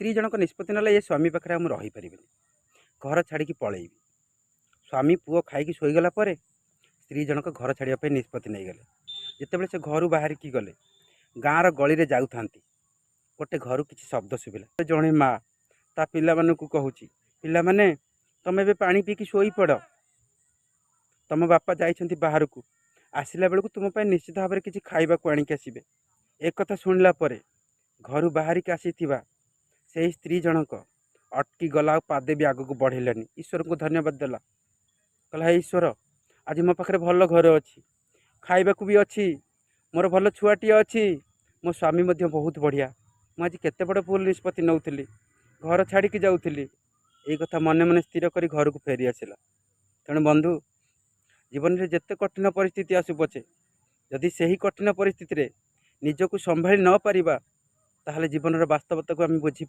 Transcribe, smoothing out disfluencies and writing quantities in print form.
स्त्री जनक निष्पत्ति ना ये स्वामी पाखे आम रहीपर घर छाड़ी पलैबी स्वामी पुओ खाई शोईगला स्त्री जनक घर छाड़ापी निष्पत्ति नहीं गले जितेबाला से घर बाहर की गले गाँव गली में जाऊ था गोटे घर किसी शब्द शुभिला जड़े माँ ता पिला मानू कहूँ पिला माने तमें भी पानी पीकी शोई पड़ तुम बापा जाइछंती बाहर को आसला बेलू तुम निश्चित भाव में किसी खाइबा आणिक आसबे। एक कथा शुणला घर बाहर की आसी से स्त्री जनक अटकी गला पादे भी आग को बढ़ेलानी ईश्वर को धन्यवाद देला कहला हे ईश्वर आज मो पाखे भल घर अच्छी खाइबा भी अच्छी मोर भल छुआटी अच्छी मो स्वामी बहुत बढ़िया मुझे केते बड़ भूल निष्पत्ति नौली घर छाड़ी जाऊली ये कथा मन मन स्थिर कर घर को फेरी आसला। तेणु बंधु जीवन में जिते कठिन परिस्थिति आसु पछे जदि से कठिन परिस्थिति रे निजको संभाली न पारिबा ताहले जीवन वास्तवता को आम बुझी